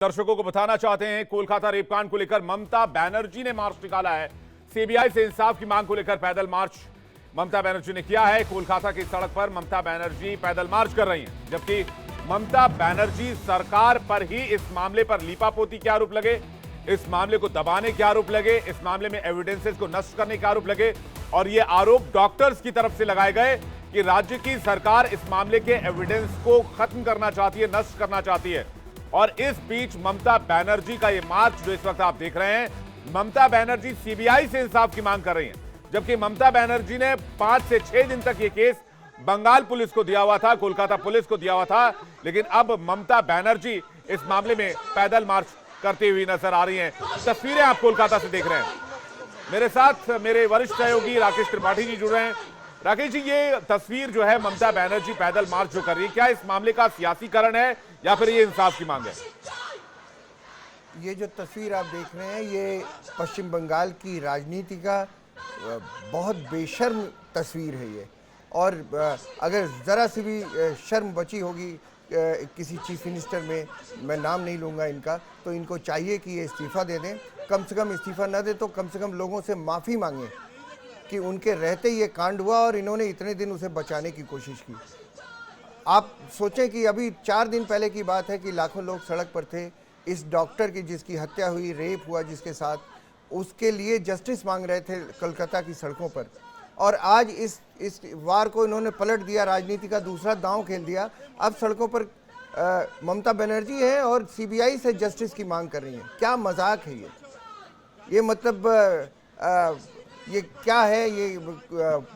दर्शकों को बताना चाहते हैं, कोलकाता रेपकांड को लेकर ममता बनर्जी ने मार्च निकाला है। सीबीआई से इंसाफ की मांग को लेकर पैदल मार्च ममता बनर्जी ने किया है। कोलकाता की सड़क पर ममता बनर्जी पैदल मार्च कर रही हैं, जबकि ममता बनर्जी सरकार पर ही इस मामले पर लीपापोती के आरोप लगे, इस मामले को दबाने के आरोप लगे, इस मामले में एविडेंसेस को नष्ट करने के आरोप लगे और ये आरोप डॉक्टर्स की तरफ से लगाए गए कि राज्य की सरकार इस मामले के एविडेंस को खत्म करना चाहती है, नष्ट करना चाहती है। और इस बीच ममता बनर्जी का ये मार्च जो इस वक्त आप देख रहे हैं, ममता बनर्जी सीबीआई से इंसाफ की मांग कर रही हैं, जबकि ममता बनर्जी ने 5 से 6 दिन तक ये केस बंगाल पुलिस को दिया हुआ था, कोलकाता पुलिस को दिया हुआ था, लेकिन अब ममता बनर्जी इस मामले में पैदल मार्च करती हुई नजर आ रही हैं। तस्वीरें आप कोलकाता से देख रहे हैं। मेरे साथ मेरे वरिष्ठ सहयोगी राकेश त्रिपाठी जी जुड़ रहे हैं। राकेश जी, ये तस्वीर जो है ममता बनर्जी पैदल मार्च जो कर रही है, क्या इस मामले का सियासीकरण है या फिर ये इंसाफ की मांग है? ये जो तस्वीर आप देख रहे हैं, ये पश्चिम बंगाल की राजनीति का बहुत बेशर्म तस्वीर है ये। और अगर ज़रा सी भी शर्म बची होगी किसी चीफ मिनिस्टर में, मैं नाम नहीं लूँगा इनका, तो इनको चाहिए कि ये इस्तीफ़ा दे दें। कम से कम इस्तीफ़ा न दे तो कम से कम लोगों से माफ़ी मांगें कि उनके रहते ये कांड हुआ और इन्होंने इतने दिन उसे बचाने की कोशिश की। आप सोचें कि अभी 4 दिन पहले की बात है कि लाखों लोग सड़क पर थे इस डॉक्टर की जिसकी हत्या हुई, रेप हुआ जिसके साथ, उसके लिए जस्टिस मांग रहे थे कोलकाता की सड़कों पर। और आज इस वार को इन्होंने पलट दिया, राजनीति का दूसरा दांव खेल दिया। अब सड़कों पर ममता बनर्जी है और सीबीआई से जस्टिस की मांग कर रही हैं। क्या मजाक है ये मतलब ये क्या है? ये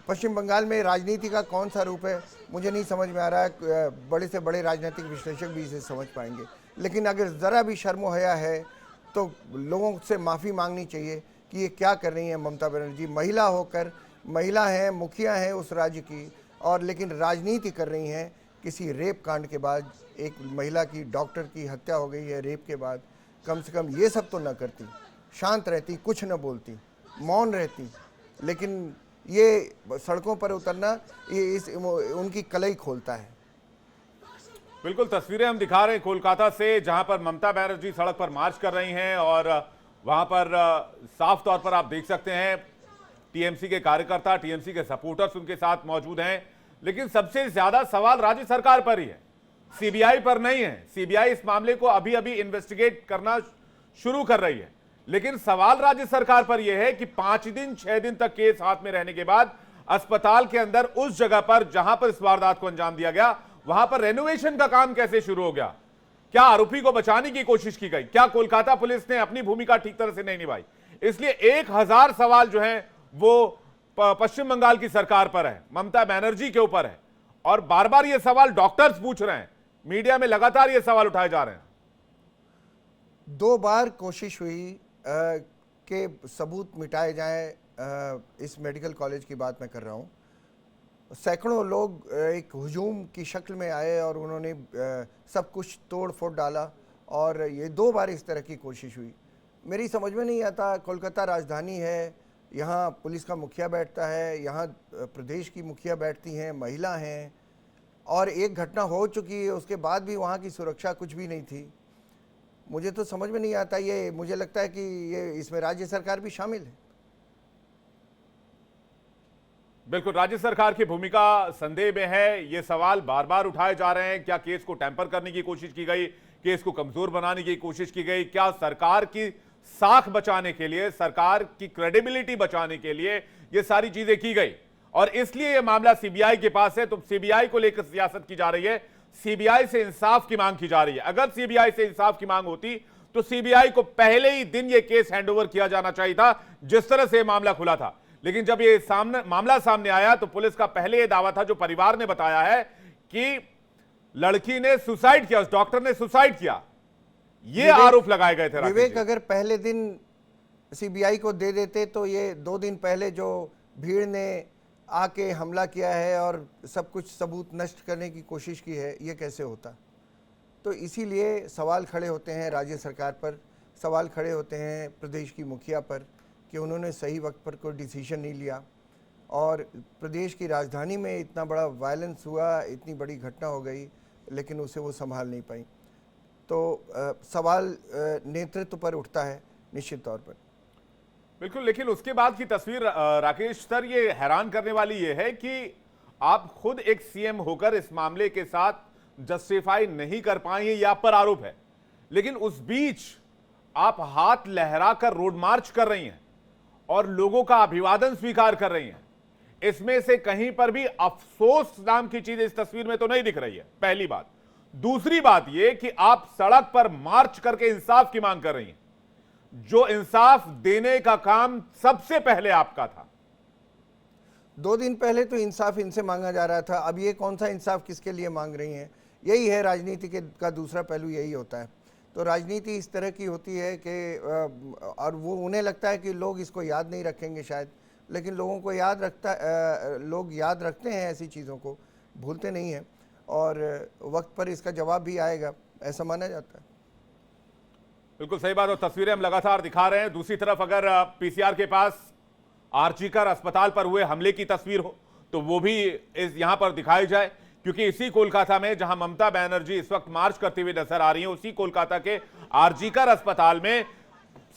पश्चिम बंगाल में राजनीति का कौन सा रूप है, मुझे नहीं समझ में आ रहा है। बड़े से बड़े राजनीतिक विश्लेषक भी इसे समझ पाएंगे, लेकिन अगर ज़रा भी शर्म हया है तो लोगों से माफ़ी मांगनी चाहिए कि ये क्या कर रही हैं ममता बनर्जी। महिला होकर, महिला हैं, मुखिया हैं उस राज्य की, और लेकिन राजनीति कर रही हैं। किसी रेप कांड के बाद एक महिला की, डॉक्टर की हत्या हो गई है रेप के बाद, कम से कम ये सब तो न करती, शांत रहती, कुछ न बोलती, मौन रहती। लेकिन ये सड़कों पर उतरना ये उनकी कलई खोलता है। बिल्कुल, तस्वीरें हम दिखा रहे हैं कोलकाता से, जहां पर ममता बनर्जी सड़क पर मार्च कर रही हैं और वहां पर साफ तौर पर आप देख सकते हैं टीएमसी के कार्यकर्ता, टीएमसी के सपोर्टर्स उनके साथ मौजूद हैं। लेकिन सबसे ज्यादा सवाल राज्य सरकार पर ही है, सीबीआई पर नहीं है। सीबीआई इस मामले को अभी अभी इन्वेस्टिगेट करना शुरू कर रही है, लेकिन सवाल राज्य सरकार पर यह है कि 5 दिन 6 दिन तक केस हाथ में रहने के बाद अस्पताल के अंदर उस जगह पर जहां पर इस वारदात को अंजाम दिया गया, वहां पर रेनोवेशन का काम कैसे शुरू हो गया? क्या आरोपी को बचाने की कोशिश की गई? क्या कोलकाता पुलिस ने अपनी भूमिका ठीक तरह से नहीं निभाई? इसलिए 1000 सवाल जो हैं वो पश्चिम बंगाल की सरकार पर है, ममता बनर्जी के ऊपर है। और बार बार ये सवाल डॉक्टर्स पूछ रहे हैं, मीडिया में लगातार ये सवाल उठाए जा रहे हैं। 2 बार कोशिश हुई कि सबूत मिटाए जाएं। इस मेडिकल कॉलेज की बात मैं कर रहा हूं। सैकड़ों लोग एक हुजूम की शक्ल में आए और उन्होंने सब कुछ तोड़ फोड़ डाला, और ये 2 बार इस तरह की कोशिश हुई। मेरी समझ में नहीं आता, कोलकाता राजधानी है, यहाँ पुलिस का मुखिया बैठता है, यहाँ प्रदेश की मुखिया बैठती हैं, महिला हैं, और एक घटना हो चुकी है उसके बाद भी वहाँ की सुरक्षा कुछ भी नहीं थी। मुझे तो समझ में नहीं आता ये। मुझे लगता है कि ये इसमें राज्य सरकार भी शामिल है। बिल्कुल, राज्य सरकार की भूमिका संदेह में है। ये सवाल बार बार उठाए जा रहे हैं। क्या केस को टेम्पर करने की कोशिश की गई, केस को कमजोर बनाने की कोशिश की गई? क्या सरकार की साख बचाने के लिए, सरकार की क्रेडिबिलिटी बचाने के लिए ये सारी चीजें की गई? और इसलिए ये मामला सीबीआई के पास है। तो सीबीआई को लेकर सियासत की जा रही है, सीबीआई से इंसाफ की मांग की जा रही है। अगर सीबीआई से इंसाफ की मांग होती तो सीबीआई को पहले ही दिन ये केस हैंडओवर किया जाना चाहिए था, जिस तरह से मामला खुला था। लेकिन जब ये मामला सामने आया तो पुलिस का पहले ये दावा था, जो परिवार ने बताया है, कि लड़की ने सुसाइड किया, उस डॉक्टर ने सुसाइड किया। ये आरोप लगाए गए थे। विवेक, अगर पहले दिन सीबीआई को दे देते तो ये 2 दिन पहले जो भीड़ ने आके हमला किया है और सब कुछ सबूत नष्ट करने की कोशिश की है, ये कैसे होता? तो इसीलिए सवाल खड़े होते हैं राज्य सरकार पर, सवाल खड़े होते हैं प्रदेश की मुखिया पर कि उन्होंने सही वक्त पर कोई डिसीजन नहीं लिया। और प्रदेश की राजधानी में इतना बड़ा वायलेंस हुआ, इतनी बड़ी घटना हो गई, लेकिन उसे वो संभाल नहीं पाई। तो सवाल नेतृत्व पर उठता है निश्चित तौर पर। बिल्कुल, लेकिन उसके बाद की तस्वीर राकेश सर ये हैरान करने वाली ये है कि आप खुद एक सीएम होकर इस मामले के साथ जस्टिफाई नहीं कर पाए, ये आप पर आरोप है, लेकिन उस बीच आप हाथ लहराकर रोड मार्च कर रही हैं और लोगों का अभिवादन स्वीकार कर रही हैं। इसमें से कहीं पर भी अफसोस नाम की चीज इस तस्वीर में तो नहीं दिख रही है, पहली बात। दूसरी बात यह कि आप सड़क पर मार्च करके इंसाफ की मांग कर रही हैं, जो इंसाफ देने का काम सबसे पहले आपका था। 2 दिन पहले तो इंसाफ इनसे मांगा जा रहा था, अब ये कौन सा इंसाफ किसके लिए मांग रही हैं? यही है राजनीति के का दूसरा पहलू, यही होता है। तो राजनीति इस तरह की होती है कि और वो उन्हें लगता है कि लोग इसको याद नहीं रखेंगे शायद, लेकिन लोगों को लोग याद रखते हैं, ऐसी चीज़ों को भूलते नहीं हैं, और वक्त पर इसका जवाब भी आएगा, ऐसा माना जाता है। बिल्कुल सही बात, और तस्वीरें हम लगातार दिखा रहे हैं। दूसरी तरफ अगर पीसीआर के पास आर्चीकर अस्पताल पर हुए हमले की तस्वीर हो तो वो भी यहां पर दिखाई जाए, क्योंकि इसी कोलकाता में जहां ममता बनर्जी इस वक्त मार्च करते हुए नजर आ रही हैं, उसी कोलकाता के आर्चीकर अस्पताल में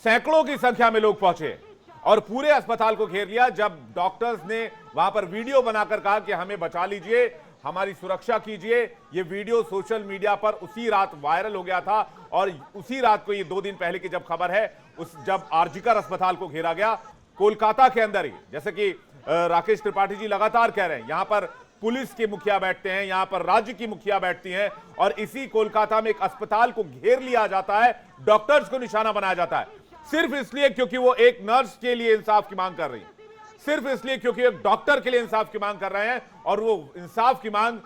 सैकड़ों की संख्या में लोग पहुंचे और पूरे अस्पताल को घेर लिया। जब डॉक्टर्स ने वहां पर वीडियो बनाकर कहा कि हमें बचा लीजिए, हमारी सुरक्षा कीजिए, ये वीडियो सोशल मीडिया पर उसी रात वायरल हो गया था। और उसी रात को, ये 2 दिन पहले की जब खबर है, जब आर्चीकर अस्पताल को घेरा गया कोलकाता के अंदर ही, जैसे कि राकेश त्रिपाठी जी लगातार कह रहे हैं, यहां पर पुलिस के मुखिया बैठते हैं, यहां पर राज्य की मुखिया बैठती हैं, और इसी कोलकाता में एक अस्पताल को घेर लिया जाता है, डॉक्टर्स को निशाना बनाया जाता है, सिर्फ इसलिए क्योंकि वो एक नर्स के लिए इंसाफ की मांग कर रही है, सिर्फ इसलिए क्योंकि एक डॉक्टर के लिए इंसाफ की मांग कर रहे हैं। और वो इंसाफ की मांग,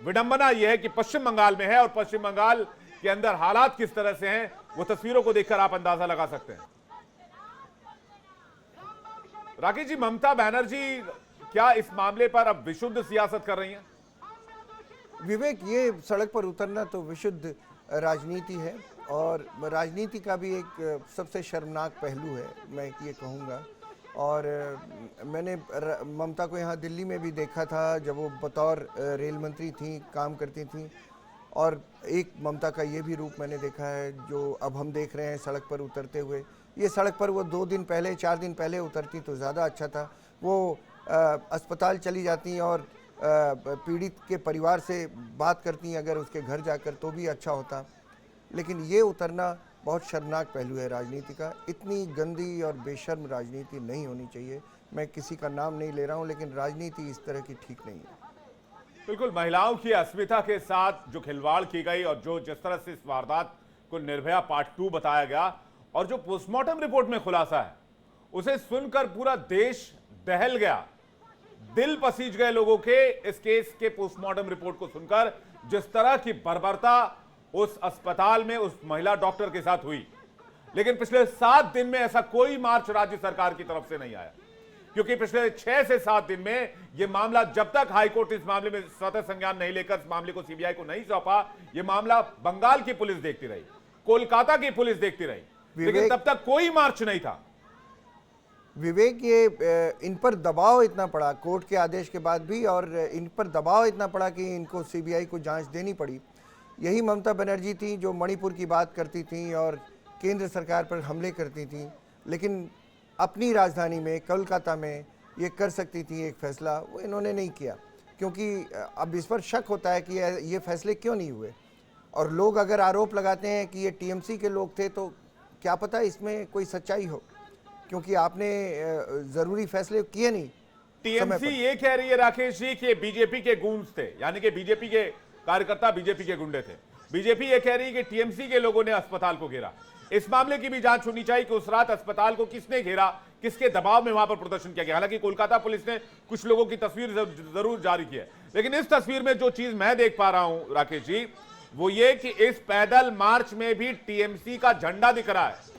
विडंबना यह है कि पश्चिम बंगाल में है, और पश्चिम बंगाल के अंदर हालात किस तरह से हैं वो तस्वीरों को देखकर आप अंदाजा लगा सकते हैं। राकेश जी, ममता बनर्जी क्या इस मामले पर अब विशुद्ध सियासत कर रही हैं? विवेक, ये सड़क पर उतरना तो विशुद्ध राजनीति है, और राजनीति का भी एक सबसे शर्मनाक पहलू है, मैं ये कहूँगा। और मैंने ममता को यहाँ दिल्ली में भी देखा था, जब वो बतौर रेल मंत्री थी, काम करती थी, और एक ममता का ये भी रूप मैंने देखा है जो अब हम देख रहे हैं सड़क पर उतरते हुए। ये सड़क पर वो 2 दिन पहले, 4 दिन पहले उतरती तो ज़्यादा अच्छा था। वो अस्पताल चली जाती और पीड़ित के परिवार से बात करती, अगर उसके घर जाकर, तो भी अच्छा होता। लेकिन ये उतरना बहुत शर्मनाक पहलू है राजनीति का। इतनी गंदी और बेशर्म राजनीति नहीं होनी चाहिए। मैं किसी का नाम नहीं ले रहा हूँ, लेकिन राजनीति इस तरह की ठीक नहीं है। बिल्कुल, महिलाओं की अस्मिता के साथ जो खिलवाड़ की गई और जो जिस तरह से इस वारदात को निर्भया पार्ट 2 बताया गया, और जो पोस्टमार्टम रिपोर्ट में खुलासा है, उसे सुनकर पूरा देश दहल गया, दिल पसीज गए लोगों के इस केस के पोस्टमार्टम रिपोर्ट को सुनकर। जिस तरह की बर्बरता उस अस्पताल में उस महिला डॉक्टर के साथ हुई, लेकिन पिछले 7 दिन में ऐसा कोई मार्च राज्य सरकार की तरफ से नहीं आया, क्योंकि पिछले 6 से 7 दिन में यह मामला, जब तक हाईकोर्ट इस मामले में स्वतः संज्ञान नहीं लेकर इस मामले को सीबीआई को नहीं सौंपा, यह मामला बंगाल की पुलिस देखती रही, कोलकाता की पुलिस देखती रही, लेकिन तब तक कोई मार्च नहीं था। विवेक, ये इन पर दबाव इतना पड़ा कोर्ट के आदेश के बाद भी, और इन पर दबाव इतना पड़ा कि इनको सीबीआई को जांच देनी पड़ी। यही ममता बनर्जी थी जो मणिपुर की बात करती थी और केंद्र सरकार पर हमले करती थी, लेकिन अपनी राजधानी में कोलकाता में ये कर सकती थी एक फैसला, वो इन्होंने नहीं किया, क्योंकि अब इस पर शक होता है कि ये फैसले क्यों नहीं हुए। और लोग अगर आरोप लगाते हैं कि ये टीएमसी के लोग थे, तो क्या पता इसमें कोई सच्चाई हो, क्योंकि आपने ज़रूरी फैसले किए नहीं। टीएमसी ये कह रही है राकेश जी कि बीजेपी के गूंज थे, यानी कि बीजेपी के कार्यकर्ता बीजेपी के गुंडे थे। बीजेपी ये कह रही है कि टीएमसी के लोगों ने अस्पताल को घेरा। इस मामले की भी जांच होनी चाहिए कि उस रात अस्पताल को किसने घेरा, किसके दबाव में वहां पर प्रदर्शन किया गया। हालांकि कोलकाता पुलिस ने कुछ लोगों की तस्वीर जरूर जारी की है, लेकिन इस तस्वीर में जो चीज मैं देख पा रहा हूं राकेश जी, वो ये कि इस पैदल मार्च में भी टीएमसी का झंडा दिख रहा है।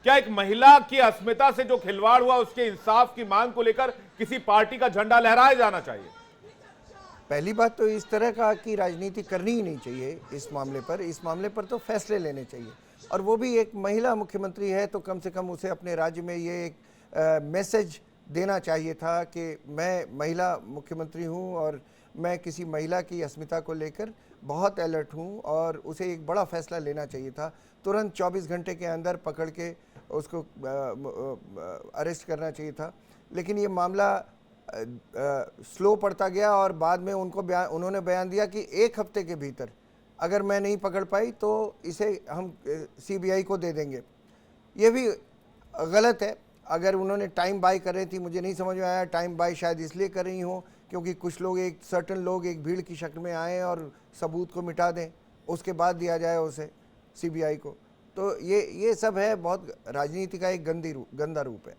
क्या एक महिला की अस्मिता से जो खिलवाड़ हुआ, उसके इंसाफ की मांग को लेकर किसी पार्टी का झंडा लहराया जाना चाहिए? पहली बात तो इस तरह का कि राजनीति करनी ही नहीं चाहिए इस मामले पर तो फैसले लेने चाहिए। और वो भी एक महिला मुख्यमंत्री है, तो कम से कम उसे अपने राज्य में ये एक मैसेज देना चाहिए था कि मैं महिला मुख्यमंत्री हूँ और मैं किसी महिला की अस्मिता को लेकर बहुत अलर्ट हूँ और उसे एक बड़ा फैसला लेना चाहिए था। तुरंत 24 घंटे के अंदर पकड़ के उसको अरेस्ट करना चाहिए था। लेकिन ये मामला स्लो पड़ता गया और बाद में उन्होंने बयान दिया कि 1 हफ्ते के भीतर अगर मैं नहीं पकड़ पाई तो इसे हम सीबीआई को दे देंगे। ये भी गलत है। अगर उन्होंने टाइम बाय कर रही थी, मुझे नहीं समझ में आया। टाइम बाय शायद इसलिए कर रही हो क्योंकि कुछ लोग, एक सर्टन लोग एक भीड़ की शक्ल में आए और सबूत को मिटा दें, उसके बाद दिया जाए उसे सीबीआई को। तो ये सब है, बहुत राजनीति का एक गंदा रूप है।